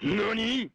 何？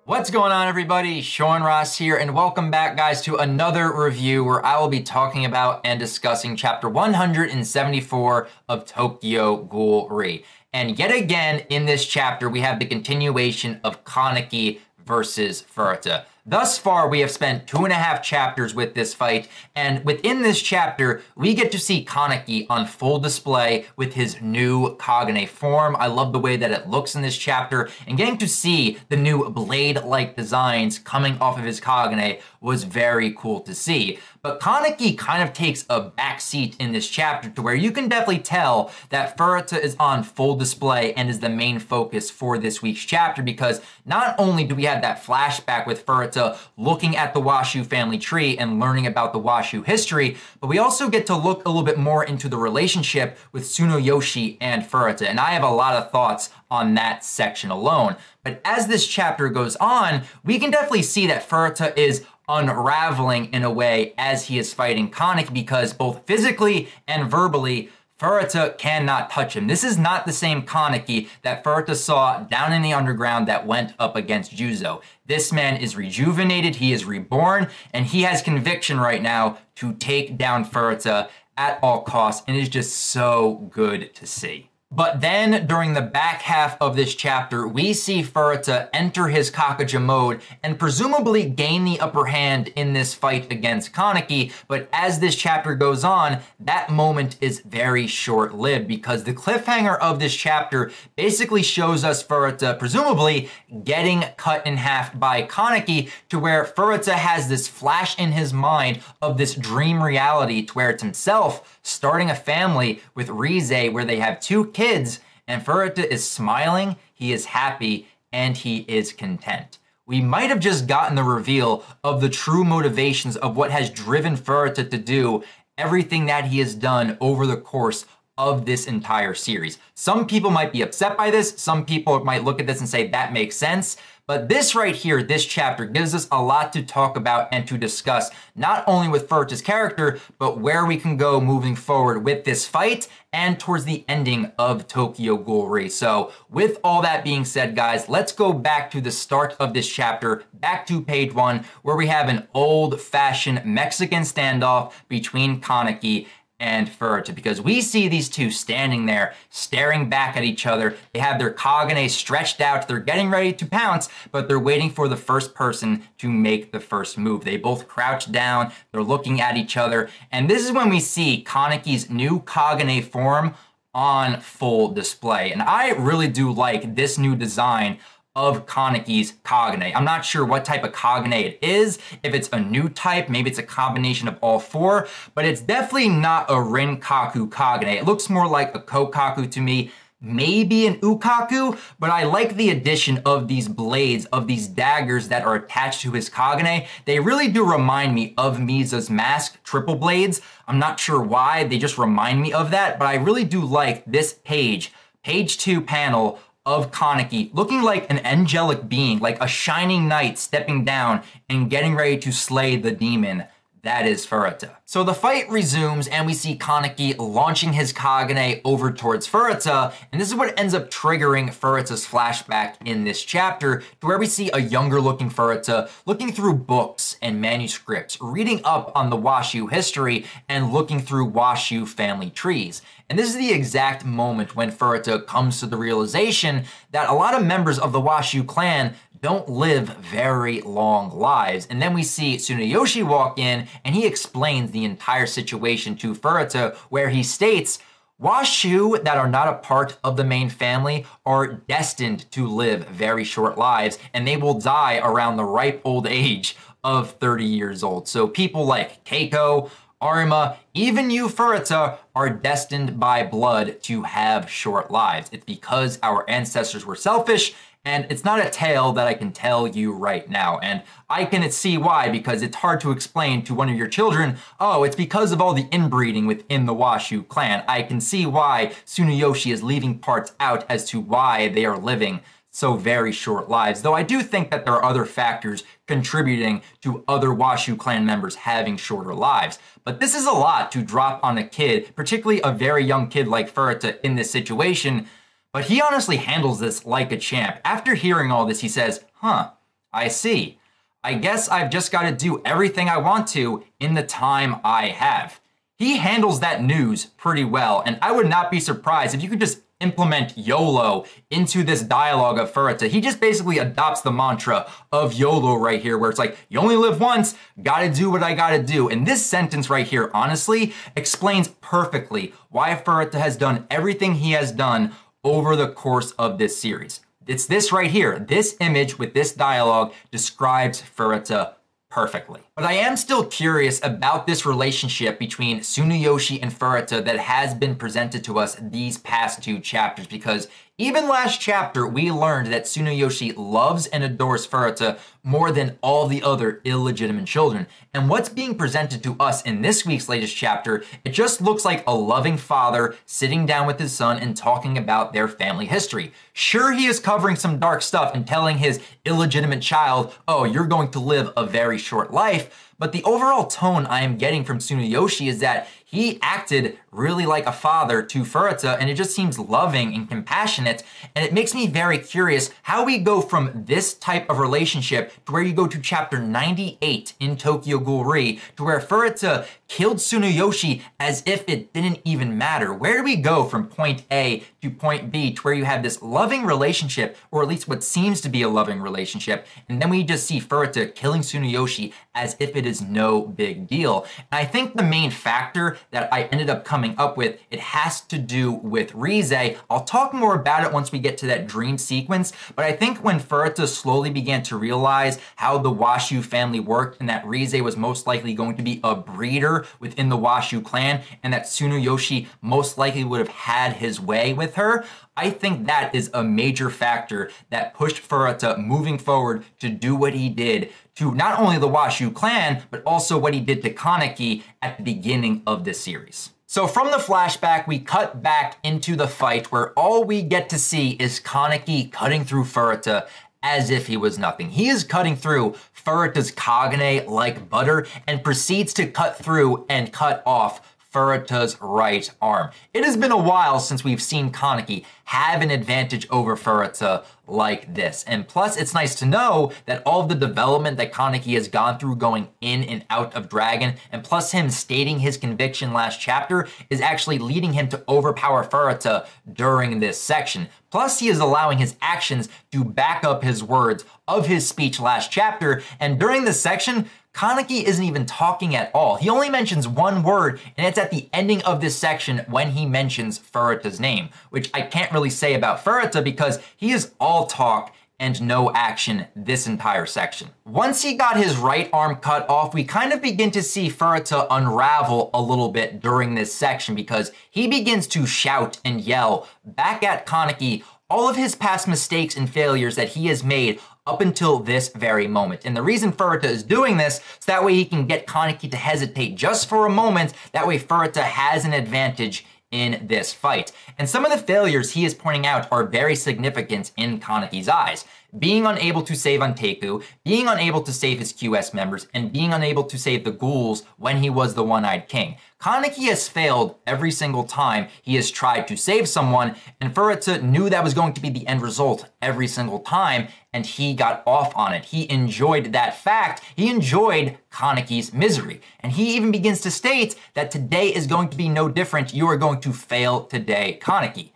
What's going on, everybody? Sean Ross here, and welcome back, guys, to another review where I will be talking about and discussing chapter 174 of Tokyo Ghoul. And yet again, in this chapter, we have the continuation of Kaneki versus Furuta. Thus far, we have spent 2.5 chapters with this fight, and within this chapter, we get to see Kaneki on full display with his new Kagane form. I love the way that it looks in this chapter, and getting to see the new blade-like designs coming off of his Kagane was very cool to see. But Kaneki kind of takes a backseat in this chapter to where you can definitely tell that Furuta is on full display and is the main focus for this week's chapter, because not only do we have that flashback with Furuta looking at the Washu family tree and learning about the Washu history, but we also get to look a little bit more into the relationship with Tsunoyoshi and Furuta, and I have a lot of thoughts on that section alone. But as this chapter goes on, we can definitely see that Furuta is unraveling in a way as he is fighting Kaneki, because both physically and verbally, Furuta cannot touch him. This is not the same Kaneki that Furuta saw down in the underground that went up against Juzo. This man is rejuvenated, he is reborn, and he has conviction right now to take down Furuta at all costs, and it is just so good to see. But then, during the back half of this chapter, we see Furuta enter his Kakaja mode and presumably gain the upper hand in this fight against Kaneki, but as this chapter goes on, that moment is very short-lived, because the cliffhanger of this chapter basically shows us Furuta presumably getting cut in half by Kaneki, to where Furuta has this flash in his mind of this dream reality to where it's himself starting a family with Rize where they have 2 kids, and Furuta is smiling, he is happy, and he is content. We might have just gotten the reveal of the true motivations of what has driven Furuta to do everything that he has done over the course of this entire series. Some people might be upset by this, some people might look at this and say that makes sense, but this right here, this chapter, gives us a lot to talk about and to discuss, not only with Furuta's character, but where we can go moving forward with this fight and towards the ending of Tokyo Ghoul. So with all that being said, guys, let's go back to the start of this chapter, back to page 1, where we have an old-fashioned Mexican standoff between Kaneki and Furuta, because we see these two standing there staring back at each other. They have their Kagane stretched out, they're getting ready to pounce, but they're waiting for the first person to make the first move. They both crouch down, they're looking at each other, and this is when we see Kaneki's new Kagane form on full display. And I really do like this new design of Kaneki's Kagane. I'm not sure what type of Kagane it is, if it's a new type, maybe it's a combination of all 4, but it's definitely not a Rinkaku Kagane. It looks more like a Kokaku to me, maybe an Ukaku, but I like the addition of these blades, of these daggers that are attached to his Kagane. They really do remind me of Misa's mask, triple blades. I'm not sure why, they just remind me of that, but I really do like this page 2 panel of Kaneki looking like an angelic being, like a shining knight stepping down and getting ready to slay the demon that is Furuta. So the fight resumes and we see Kaneki launching his Kagane over towards Furuta, and this is what ends up triggering Furuta's flashback in this chapter, to where we see a younger looking Furuta looking through books and manuscripts, reading up on the Washu history and looking through Washu family trees. And this is the exact moment when Furuta comes to the realization that a lot of members of the Washu clan don't live very long lives. And then we see Tsunoyoshi walk in and he explains the entire situation to Furuta, where he states, Washu that are not a part of the main family are destined to live very short lives, and they will die around the ripe old age of 30 years old. So people like Keiko, Arima, even you, Furuta, are destined by blood to have short lives. It's because our ancestors were selfish, and it's not a tale that I can tell you right now. And I can see why, because it's hard to explain to one of your children, oh, it's because of all the inbreeding within the Washu clan. I can see why Tsunoyoshi is leaving parts out as to why they are living so very short lives, though I do think that there are other factors contributing to other Washu clan members having shorter lives. But this is a lot to drop on a kid, particularly a very young kid like Furuta in this situation, but he honestly handles this like a champ. After hearing all this, he says, I see. I guess I've just got to do everything I want to in the time I have. He handles that news pretty well, and I would not be surprised if you could just implement YOLO into this dialogue of Furuta. He just basically adopts the mantra of YOLO right here, where it's like, you only live once, gotta do what I gotta do. And this sentence right here, honestly, explains perfectly why Furuta has done everything he has done over the course of this series. It's this right here. This image with this dialogue describes Furuta perfectly. But I am still curious about this relationship between Tsunuyoshi and Furuta that has been presented to us these past 2 chapters, because even last chapter, we learned that Tsunuyoshi loves and adores Furuta more than all the other illegitimate children. And what's being presented to us in this week's latest chapter, it just looks like a loving father sitting down with his son and talking about their family history. Sure, he is covering some dark stuff and telling his illegitimate child, oh, you're going to live a very short life, but the overall tone I am getting from Tsunuyoshi is that he acted really like a father to Furuta, and it just seems loving and compassionate, and it makes me very curious how we go from this type of relationship to where you go to chapter 98 in Tokyo Ghoul Re, to where Furuta killed Tsunuyoshi as if it didn't even matter. Where do we go from point A to point B to where you have this loving relationship, or at least what seems to be a loving relationship, and then we just see Furuta killing Tsunuyoshi as if it is no big deal? And I think the main factor that I ended up coming up with, it has to do with Rize. I'll talk more about it once we get to that dream sequence, but I think when Furuta slowly began to realize how the Washu family worked, and that Rize was most likely going to be a breeder within the Washu clan, and that Tsunuyoshi most likely would have had his way with her, I think that is a major factor that pushed Furuta moving forward to do what he did to not only the Washu clan, but also what he did to Kaneki at the beginning of this series. So from the flashback, we cut back into the fight where all we get to see is Kaneki cutting through Furuta as if he was nothing. He is cutting through Furuta's Kagane like butter and proceeds to cut through and cut off Furuta's right arm. It has been a while since we've seen Kaneki have an advantage over Furuta like this. And plus, it's nice to know that all of the development that Kaneki has gone through going in and out of Dragon, and plus him stating his conviction last chapter, is actually leading him to overpower Furuta during this section. Plus, he is allowing his actions to back up his words of his speech last chapter, and during this section, Kaneki isn't even talking at all. He only mentions one word, and it's at the ending of this section when he mentions Furuta's name, which I can't really say about Furuta because he is all talk and no action this entire section. Once he got his right arm cut off, we kind of begin to see Furuta unravel a little bit during this section because he begins to shout and yell back at Kaneki all of his past mistakes and failures that he has made up until this very moment. And the reason Furuta is doing this is that way he can get Kaneki to hesitate just for a moment. That way Furuta has an advantage in this fight. And some of the failures he is pointing out are very significant in Kaneki's eyes. Being unable to save Anteku, being unable to save his QS members, and being unable to save the ghouls when he was the One-Eyed King. Kaneki has failed every single time he has tried to save someone, and Furuta knew that was going to be the end result every single time, and he got off on it. He enjoyed that fact. He enjoyed Kaneki's misery. And he even begins to state that today is going to be no different. You are going to fail today, Kaneki.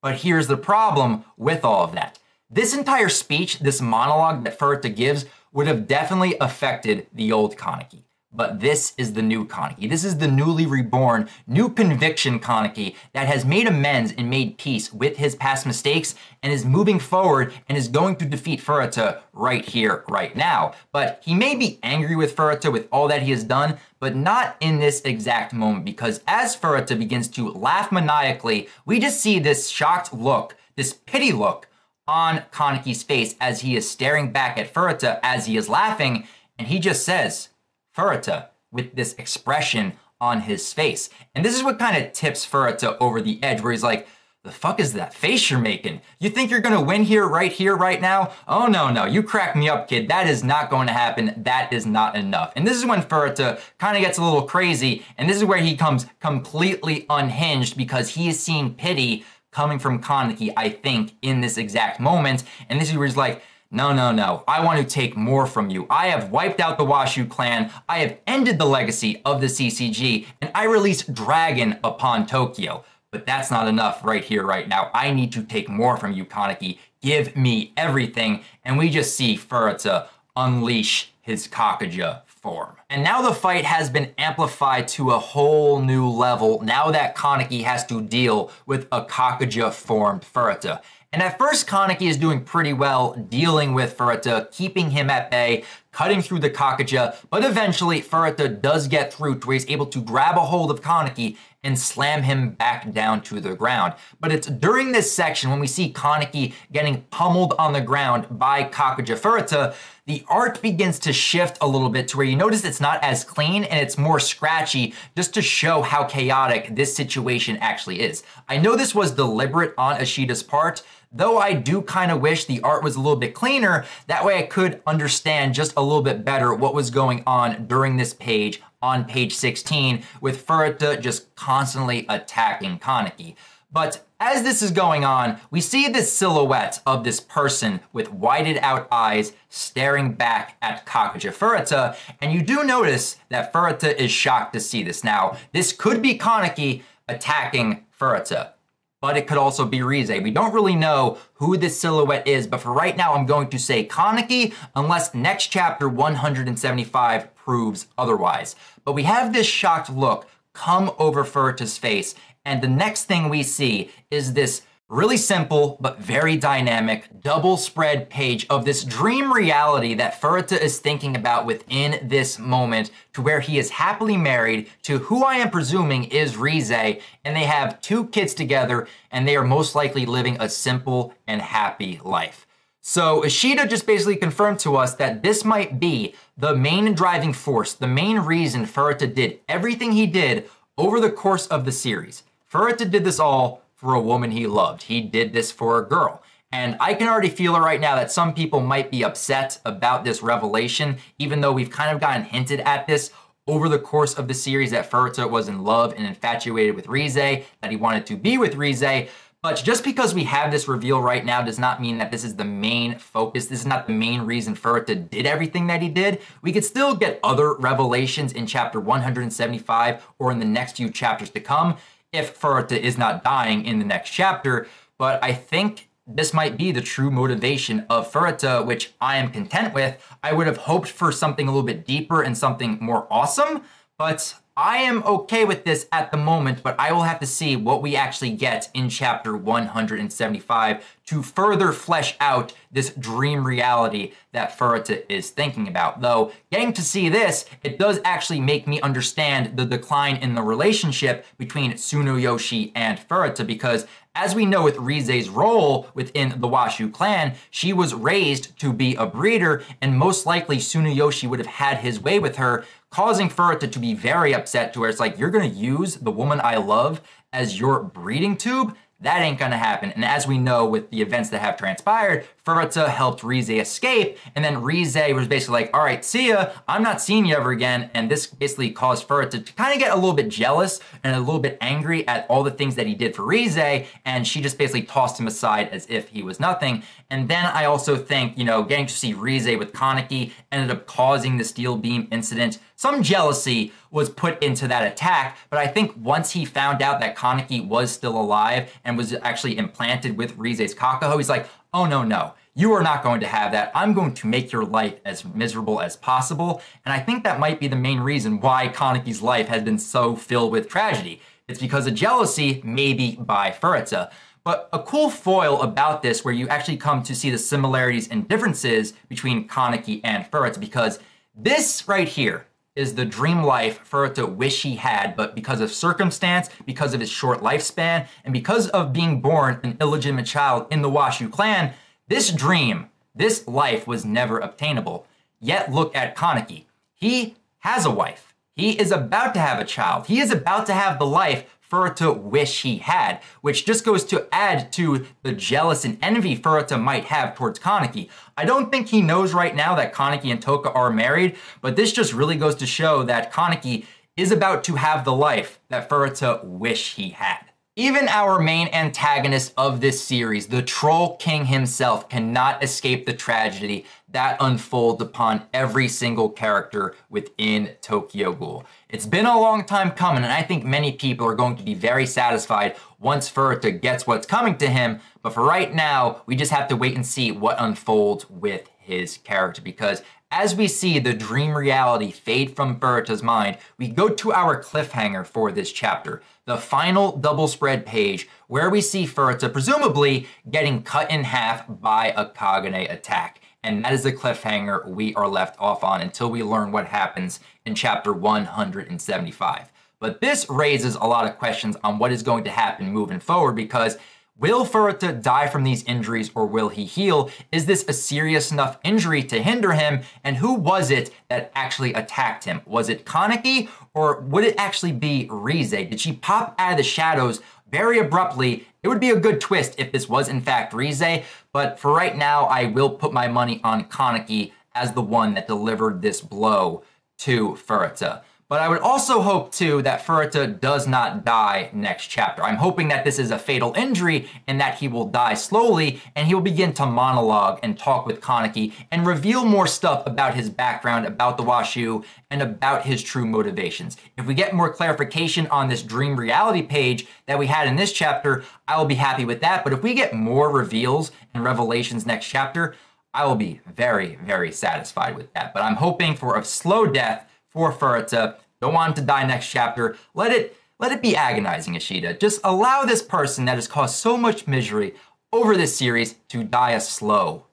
But here's the problem with all of that. This entire speech, this monologue that Furuta gives, would have definitely affected the old Kaneki. But this is the new Kaneki. This is the newly reborn, new conviction Kaneki that has made amends and made peace with his past mistakes and is moving forward and is going to defeat Furuta right here, right now. But he may be angry with Furuta with all that he has done, but not in this exact moment, because as Furuta begins to laugh maniacally, we just see this shocked look, this pity look on Kaneki's face as he is staring back at Furuta as he is laughing, and he just says, Furuta, with this expression on his face. And this is what kind of tips Furuta over the edge, where he's like, the fuck is that face you're making? You think you're gonna win here, right now? Oh no, you crack me up, kid. That is not going to happen. That is not enough. And this is when Furuta kind of gets a little crazy, and this is where he comes completely unhinged because he is seeing pity coming from Kaneki, I think, in this exact moment. And this is where he's like, no, I want to take more from you. I have wiped out the Washu clan, I have ended the legacy of the CCG, and I released Dragon upon Tokyo. But that's not enough right here, right now. I need to take more from you, Kaneki. Give me everything. And we just see Furuta unleash his Kakuja form. And now the fight has been amplified to a whole new level now that Kaneki has to deal with a Kakuja formed Furuta. And at first, Kaneki is doing pretty well dealing with Furuta, keeping him at bay, cutting through the Kakuja, but eventually Furuta does get through to where he's able to grab a hold of Kaneki and slam him back down to the ground. But it's during this section when we see Kaneki getting pummeled on the ground by Kakuja Furuta, the art begins to shift a little bit to where you notice it's not as clean and it's more scratchy, just to show how chaotic this situation actually is. I know this was deliberate on Ishida's part, though I do kind of wish the art was a little bit cleaner. That way I could understand just a little bit better what was going on during this page on page 16 with Furuta just constantly attacking Kaneki. But as this is going on, we see this silhouette of this person with whited out eyes staring back at Kakuja Furuta, and you do notice that Furuta is shocked to see this. Now, this could be Kaneki attacking Furuta, but it could also be Rize. We don't really know who this silhouette is, but for right now, I'm going to say Kaneki, unless next chapter 175 proves otherwise. But we have this shocked look come over Furuta's face, and the next thing we see is this really simple but very dynamic double spread page of this dream reality that Furuta is thinking about within this moment, to where he is happily married to who I am presuming is Rize, and they have 2 kids together, and they are most likely living a simple and happy life. So Ishida just basically confirmed to us that this might be the main driving force, the main reason Furuta did everything he did over the course of the series. Furuta did this all for a woman he loved. He did this for a girl. And I can already feel it right now that some people might be upset about this revelation, even though we've kind of gotten hinted at this over the course of the series that Furuta was in love and infatuated with Rize, that he wanted to be with Rize. But just because we have this reveal right now does not mean that this is the main focus. This is not the main reason Furuta did everything that he did. We could still get other revelations in chapter 175 or in the next few chapters to come, if Furuta is not dying in the next chapter. But I think this might be the true motivation of Furuta, which I am content with. I would have hoped for something a little bit deeper and something more awesome, but I am okay with this at the moment. But I will have to see what we actually get in chapter 175 to further flesh out this dream reality that Furuta is thinking about. Though, getting to see this, it does actually make me understand the decline in the relationship between Tsunoyoshi and Furuta, because as we know with Rize's role within the Washu clan, she was raised to be a breeder, and most likely Tsunoyoshi would have had his way with her, causing Furuta to be very upset, to where it's like, you're gonna use the woman I love as your breeding tube? That ain't gonna happen. And as we know with the events that have transpired, Furuta helped Rize escape, and then Rize was basically like, all right, see ya, I'm not seeing you ever again. And this basically caused Furuta to kind of get a little bit jealous and a little bit angry at all the things that he did for Rize, and she just basically tossed him aside as if he was nothing. And then I also think, getting to see Rize with Kaneki ended up causing the steel beam incident. Some jealousy was put into that attack, but I think once he found out that Kaneki was still alive and was actually implanted with Rize's Kakaho, he's like, oh no, you are not going to have that. I'm going to make your life as miserable as possible. And I think that might be the main reason why Kaneki's life has been so filled with tragedy. It's because of jealousy, maybe by Furuta. But a cool foil about this, where you actually come to see the similarities and differences between Kaneki and Furuta, because this right here is the dream life Furuta wish he had, but because of circumstance, because of his short lifespan, and because of being born an illegitimate child in the Washu clan, this dream, this life was never obtainable. Yet look at Kaneki. He has a wife. He is about to have a child. He is about to have the life Furuta wish he had, which just goes to add to the jealous and envy Furuta might have towards Kaneki. I don't think he knows right now that Kaneki and Toka are married, but this just really goes to show that Kaneki is about to have the life that Furuta wish he had. Even our main antagonist of this series, the Troll King himself, cannot escape the tragedy that unfolds upon every single character within Tokyo Ghoul. It's been a long time coming, and I think many people are going to be very satisfied once Furuta gets what's coming to him, but for right now, we just have to wait and see what unfolds with his character, because as we see the dream reality fade from Furuta's mind, we go to our cliffhanger for this chapter, the final double spread page where we see Furuta presumably getting cut in half by a Kagane attack. And that is the cliffhanger we are left off on until we learn what happens in chapter 175. But this raises a lot of questions on what is going to happen moving forward, because will Furuta die from these injuries or will he heal? Is this a serious enough injury to hinder him? And who was it that actually attacked him? Was it Kaneki, or would it actually be Rize? Did she pop out of the shadows very abruptly? It would be a good twist if this was in fact Rize, but for right now, I will put my money on Kaneki as the one that delivered this blow to Furuta. But I would also hope, too, that Furuta does not die next chapter. I'm hoping that this is a fatal injury and that he will die slowly and he will begin to monologue and talk with Kaneki and reveal more stuff about his background, about the Washu, and about his true motivations. If we get more clarification on this dream reality page that we had in this chapter, I will be happy with that. But if we get more reveals and revelations next chapter, I will be very, very satisfied with that. But I'm hoping for a slow death for Furuta. Don't want him to die next chapter. Let it be agonizing, Ishida. Just allow this person that has caused so much misery over this series to die a slow,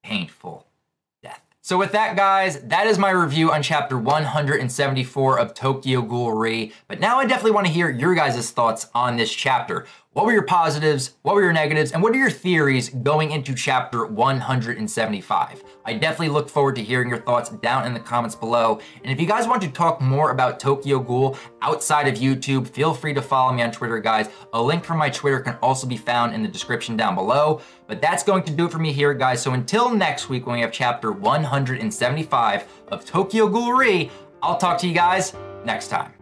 painful death. So with that, guys, that is my review on chapter 174 of Tokyo Ghoul Re. But now I definitely want to hear your guys' thoughts on this chapter. What were your positives? What were your negatives? And what are your theories going into chapter 175? I definitely look forward to hearing your thoughts down in the comments below. And if you guys want to talk more about Tokyo Ghoul outside of YouTube, feel free to follow me on Twitter, guys. A link for my Twitter can also be found in the description down below. But that's going to do it for me here, guys. So until next week, when we have chapter 175 of Tokyo Ghoul Re, I'll talk to you guys next time.